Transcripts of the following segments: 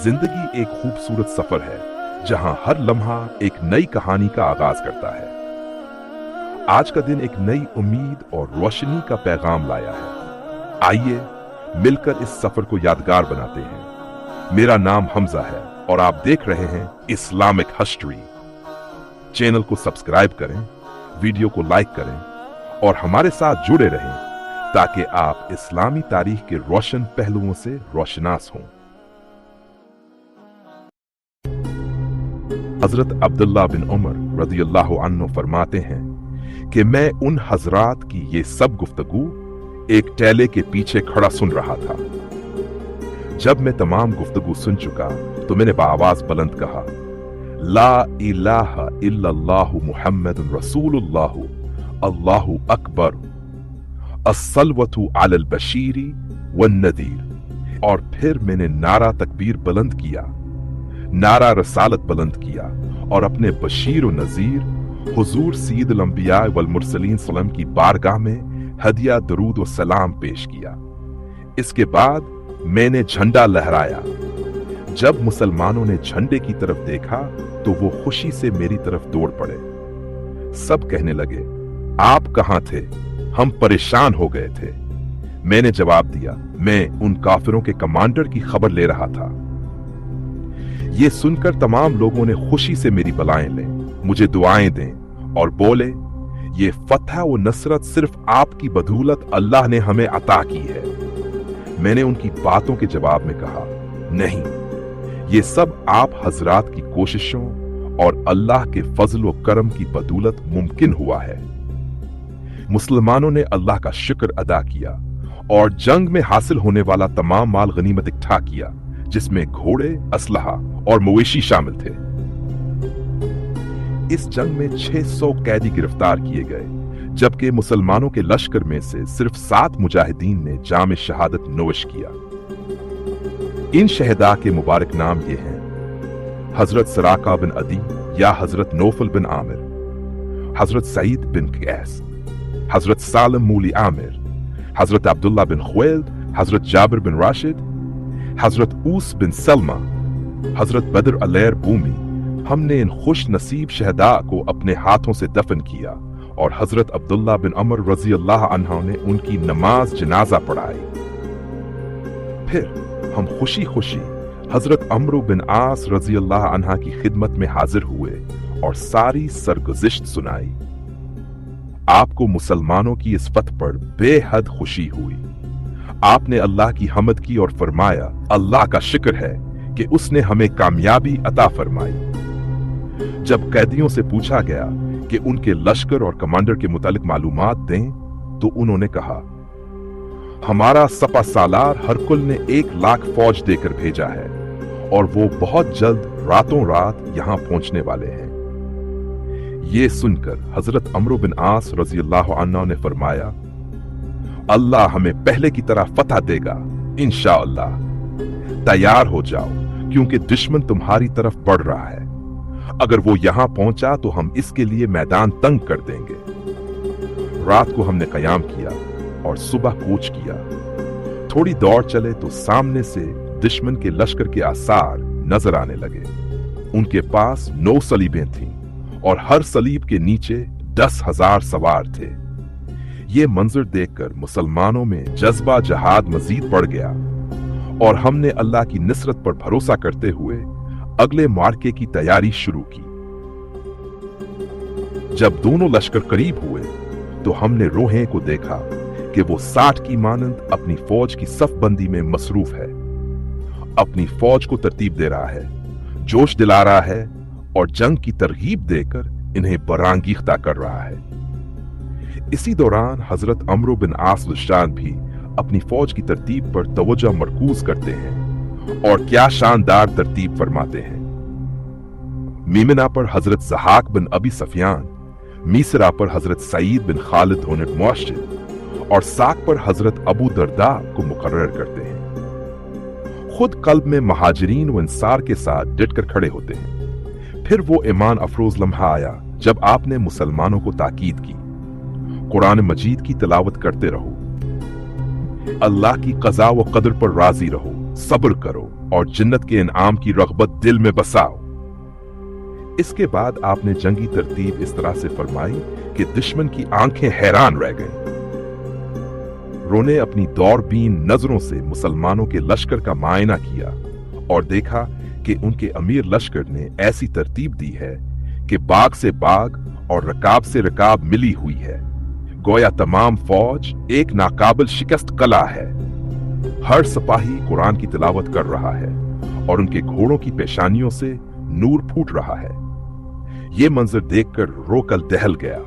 जिंदगी एक खूबसूरत सफर है जहां हर लम्हा एक नई कहानी का आगाज करता है। आज का दिन एक नई उम्मीद और रोशनी का पैगाम लाया है। आइए मिलकर इस सफर को यादगार बनाते हैं। मेरा नाम हमजा है और आप देख रहे हैं इस्लामिक हिस्ट्री। चैनल को सब्सक्राइब करें, वीडियो को लाइक करें और हमारे साथ जुड़े रहें ताकि आप इस्लामी तारीख के रोशन पहलुओं से रोशनास हों। हजरत अब्दुल्ला बिन उमर रज़ियल्लाहु अन्हु फरमाते हैं कि मैं उन हजरात की ये सब गुफ्तगू एक टेले के पीछे खड़ा सुन रहा था। जब मैं तमाम गुफ्तगू सुन चुका तो मैंने बाआवाज बुलंद कहा, ला इलाहा इल्लल्लाहु मुहम्मदुन रसूलुल्लाहु अल्लाहु अकबर अस्सलवतु अलल बशीरी वन नदीर। और फिर मैंने नारा तकबीर बुलंद किया, नारा रसालत बुलंद किया और अपने बशीर व नजीर हुजूर सईदुल अंबिया वल मुरसलीन सल्लम की बारगाह में हदिया दरूद व सलाम पेश किया। इसके बाद मैंने झंडा लहराया। जब मुसलमानों ने झंडे की तरफ देखा तो वो खुशी से मेरी तरफ दौड़ पड़े। सब कहने लगे, आप कहां थे? हम परेशान हो गए थे। मैंने जवाब दिया, मैं उन काफिरों के कमांडर की खबर ले रहा था। ये सुनकर तमाम लोगों ने खुशी से मेरी बलाएं लें, मुझे दुआएं दें और बोले, ये फतह व नसरत सिर्फ आपकी बदौलत अल्लाह ने हमें अता की है। मैंने उनकी बातों के जवाब में कहा, नहीं, ये सब आप हजरात की कोशिशों और अल्लाह के फजल व करम की बदौलत मुमकिन हुआ है। मुसलमानों ने अल्लाह का शुक्र अदा किया और जंग में हासिल होने वाला तमाम माल गनीमत इकट्ठा किया, जिसमें घोड़े, असलहा और मवेशी शामिल थे। इस जंग में 600 कैदी गिरफ्तार किए गए, जबकि मुसलमानों के लश्कर में से सिर्फ 7 मुजाहिदीन ने जाम शहादत नोश किया। इन शहदा के मुबारक नाम ये हैं: हजरत सराका बिन अदी या हजरत नौफल बिन आमिर, हजरत सईद बिन कैस, हजरत सालम मूली आमिर, हजरत अब्दुल्ला बिन खुवैल्द, हजरत जाबिर बिन राशिद, हजरत ऊस बिन सलमा, हजरत बदर अलैर बूमी। हमने इन खुश नसीब शहदा को अपने हाथों से दफन किया और हजरत अब्दुल्ला बिन अमर रज़ियल्लाहु अन्हु ने उनकी नमाज जनाजा पढ़ाई। फिर हम खुशी खुशी हजरत अम्र बिन आस रज़ियल्लाहु अन्हा की खिदमत में हाजिर हुए और सारी सरगुज़िश्त सुनाई। आपको मुसलमानों की इस फतह पर बेहद खुशी हुई। आपने अल्लाह की हमद की और फरमाया, अल्लाह का शुक्र है कि उसने हमें कामयाबी अता फरमाई। जब कैदियों से पूछा गया कि उनके लश्कर और कमांडर के मुतालिक मालूमात दें तो उन्होंने कहा, हमारा सपा सालार हरकुल ने 1 लाख फौज देकर भेजा है और वो बहुत जल्द रातों रात यहां पहुंचने वाले हैं। ये सुनकर हजरत अम्र बिन आस रज़ियल्लाहु अन्हु ने फरमाया, अल्लाह हमें पहले की तरह फतह देगा इंशाअल्लाह। तैयार हो जाओ क्योंकि दुश्मन तुम्हारी तरफ बढ़ रहा है। अगर वो यहां पहुंचा तो हम इसके लिए मैदान तंग कर देंगे। रात को हमने कयाम किया और सुबह कूच किया। थोड़ी दौड़ चले तो सामने से दुश्मन के लश्कर के आसार नजर आने लगे। उनके पास 9 सलीबें थीं और हर सलीब के नीचे 10,000 सवार थे। ये मंजर देखकर मुसलमानों में जज्बा जहाद मजीद बढ़ गया और हमने अल्लाह की निसरत पर भरोसा करते हुए अगले मार्के की तैयारी शुरू की। जब दोनों लश्कर करीब हुए तो हमने रोहे को देखा कि वो 60 की मानंद अपनी फौज की सफबंदी में मसरूफ है। अपनी फौज को तरतीब दे रहा है, जोश दिला रहा है और जंग की तरगीब देकर इन्हें बरांगीख्ता कर रहा है। इसी दौरान हजरत अम्र बिन आस शान भी अपनी फौज की तरतीब पर तवज्जो मरकूज करते हैं और क्या शानदार तरतीब फरमाते हैं। मीमना पर हजरत ज़हाक बिन अबी सफियान, मीसरा पर हजरत सईद बिन खालिद होने मुआशिद और साक पर हजरत अबू दरदा को मुकर्रर करते हैं। खुद कल्ब में महाजरीन व इंसार के साथ डटकर खड़े होते हैं। फिर वो ईमान अफरोज लम्हा आया जब आपने मुसलमानों को ताकीद की, कुरान मजीद की तिलावत करते रहो, अल्लाह की कज़ा व कदर पर राजी रहो, सब्र करो और जन्नत के इनाम की रग़बत दिल में बसाओ। इसके बाद आपने जंगी तरतीब इस तरह से फरमाई कि दुश्मन की आंखें हैरान रह गईं। रोने अपनी दौरबीन नजरों से मुसलमानों के लश्कर का मायना किया और देखा कि उनके अमीर लश्कर ने ऐसी तरतीब दी है कि बाग से बाग और रकाब से रकाब मिली हुई है, गोया तमाम फौज एक नाकाबिल शिकस्त कला है। हर सिपाही कुरान की तिलावत कर रहा है और उनके घोड़ों की पेशानियों से नूर फूट रहा है। ये मंजर देखकर रोकल दहल गया।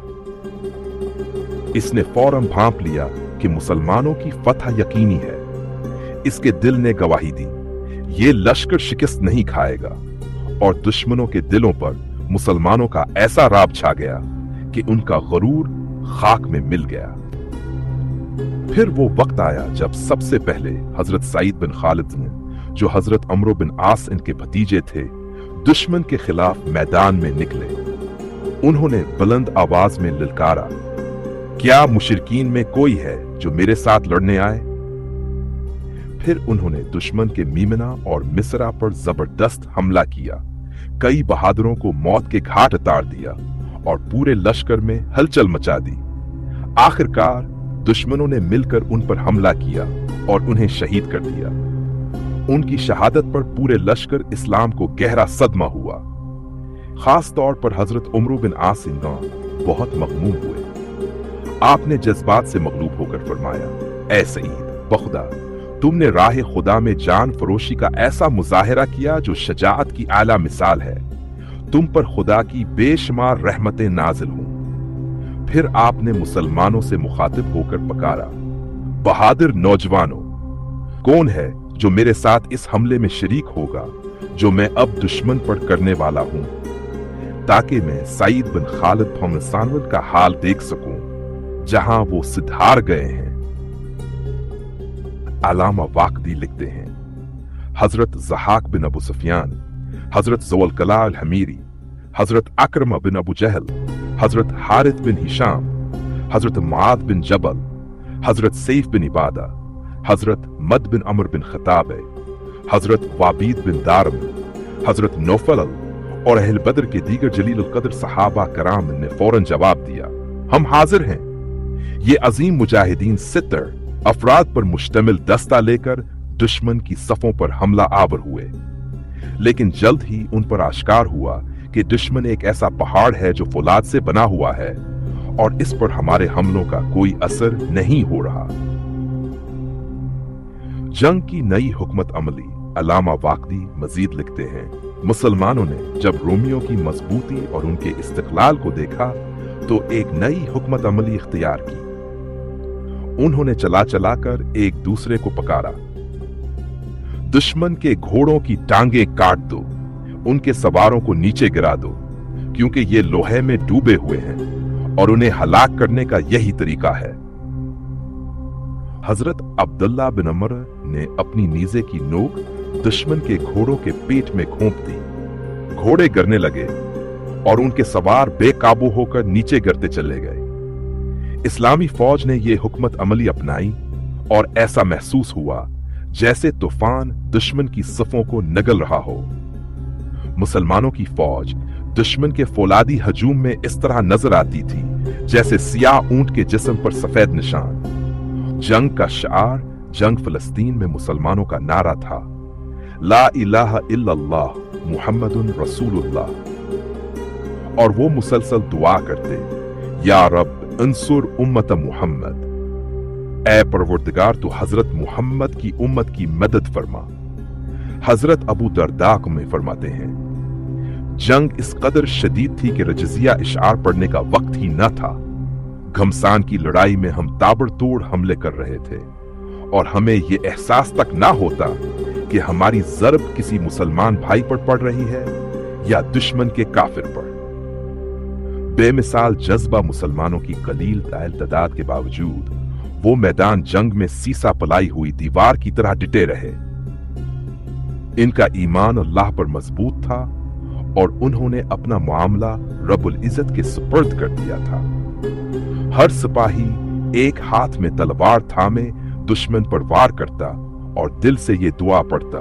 इसने फौरन भांप लिया कि मुसलमानों की फतह यकीनी है। इसके दिल ने गवाही दी, ये लश्कर शिकस्त नहीं खाएगा, और दुश्मनों के दिलों पर मुसलमानों का ऐसा राब छा गया कि उनका गरूर खाक में मिल गया। फिर वो वक्त आया जब सबसे पहले हजरत सईद बिन खालिद ने, जो हजरत अमरो बिन आस इनके भतीजे थे, दुश्मन के खिलाफ मैदान में निकले। उन्होंने बुलंद आवाज में ललकारा, क्या मुशरिकीन में कोई है जो मेरे साथ लड़ने आए? फिर उन्होंने दुश्मन के मीमना और मिसरा पर जबरदस्त हमला किया, कई बहादुरों को मौत के घाट उतार दिया और पूरे लश्कर में हलचल मचा दी। आखिरकार दुश्मनों ने मिलकर उन पर हमला किया और उन्हें शहीद कर दिया। उनकी शहादत पर पूरे लश्कर इस्लाम को गहरा सदमा हुआ। खास तौर पर हजरत उमर बिन आस बहुत मगमूम हुए। आपने जज्बात से मगलूब होकर फरमाया, ऐ सईद, बखुदा तुमने राह खुदा में जान फरोशी का ऐसा मुजाहिरा किया जो शजाअत की आला मिसाल है। तुम पर खुदा की बेशुमार रहमतें नाजिल हों। फिर आपने मुसलमानों से मुखातिब होकर पकारा, बहादुर नौजवानों, कौन है जो मेरे साथ इस हमले में शरीक होगा जो मैं अब दुश्मन पर करने वाला हूं, ताकि मैं सईद बिन खालिद फमसानवद का हाल देख सकूं जहां वो सिधार गए हैं। अलामा वाकदी लिखते हैं, हजरत ज़हाक बिन अबू सुफियान, हजरत ज़ुल्कला अल-हमीरी, हजरत अकरमा बिन अबू जहल, हजरत हारिथ बिन हिशाम, हजरत मुआद बिन जबल, हजरत सैफ बिन इबादा, हजरत मद बिन अमर बिन खताब, हजरत वाबीद बिन दारम, हजरत नौफल और अहल बदर के दीगर जलील कदर सहाबा कराम ने फौरन जवाब दिया, हम हाजिर हैं। ये अजीम मुजाहिदीन 70 अफराद पर मुश्तमिल दस्ता लेकर दुश्मन की सफों पर हमला आवर हुए, लेकिन जल्द ही उन पर आश्कार हुआ कि दुश्मन एक ऐसा पहाड़ है जो फौलाद से बना हुआ है और इस पर हमारे हमलों का कोई असर नहीं हो रहा। जंग की नई हुकमत अमली अलामा वाकदी मजीद लिखते हैं, मुसलमानों ने जब रोमियों की मजबूती और उनके इस्तिकलाल को देखा तो एक नई हुकमत अमली इख्तियार की। उन्होंने चला चला कर एक दूसरे को पकारा, दुश्मन के घोड़ों की टांगे काट दो, उनके सवारों को नीचे गिरा दो, क्योंकि ये लोहे में डूबे हुए हैं और उन्हें हलाक करने का यही तरीका है। हजरत अब्दुल्ला बिन अमर ने अपनी नीजे की नोक दुश्मन के घोड़ों के पेट में घोंप दी। घोड़े गिरने लगे और उनके सवार बेकाबू होकर नीचे गिरते चले गए। इस्लामी फौज ने यह हुकमत अमली अपनाई और ऐसा महसूस हुआ जैसे तूफान दुश्मन की सफों को नगल रहा हो। मुसलमानों की फौज दुश्मन के फौलादी हजूम में इस तरह नजर आती थी जैसे सियाह ऊंट के जिस्म पर सफेद निशान। जंग का शार जंग फिलिस्तीन में मुसलमानों का नारा था, ला इलाहा इल्लल्लाह मुहम्मदुन रसूलुल्लाह, और वो मुसलसल दुआ करते, या रब अंसुर उम्मत मुहम्मद, ऐ परवरदिगार तू हजरत मुहम्मद की उम्मत की मदद फरमा। हजरत अबू दरदा में फरमाते हैं, जंग इस कदर शदीद थी कि रजजिया इशार पढ़ने का वक्त ही न था। घमसान की लड़ाई में हम ताबड़तोड़ हमले कर रहे थे और हमें यह एहसास तक ना होता कि हमारी जरब किसी मुसलमान भाई पर पड़ रही है या दुश्मन के काफिर पर। बेमिसाल जज्बा मुसलमानों की कलील तादाद के बावजूद वो मैदान जंग में सीसा पलाई हुई दीवार की तरह डिटे रहे। इनका ईमान अल्लाह पर मजबूत था और उन्होंने अपना मामला रब्बुल इज्जत के सुपर्द कर दिया था। हर सिपाही एक हाथ में तलवार थामे दुश्मन पर वार करता और दिल से ये दुआ पढ़ता,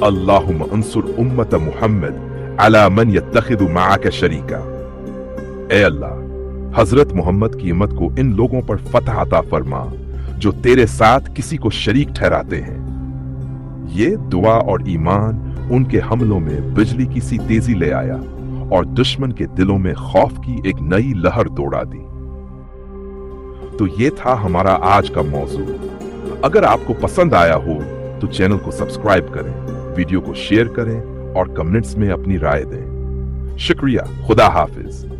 अल्लाहुम्मा अंसुर उम्मत मुहम्मद अला मन यत्तखिदु माअक शरीका। ए अल्लाह, हजरत मोहम्मद की उम्मत को इन लोगों पर फतह अता फरमा जो तेरे साथ किसी को शरीक ठहराते हैं। ये दुआ और ईमान उनके हमलों में बिजली की सी तेजी ले आया और दुश्मन के दिलों में खौफ की एक नई लहर दौड़ा दी। तो ये था हमारा आज का मौजू। अगर आपको पसंद आया हो तो चैनल को सब्सक्राइब करें, वीडियो को शेयर करें और कमेंट्स में अपनी राय दें। शुक्रिया। खुदा हाफिज।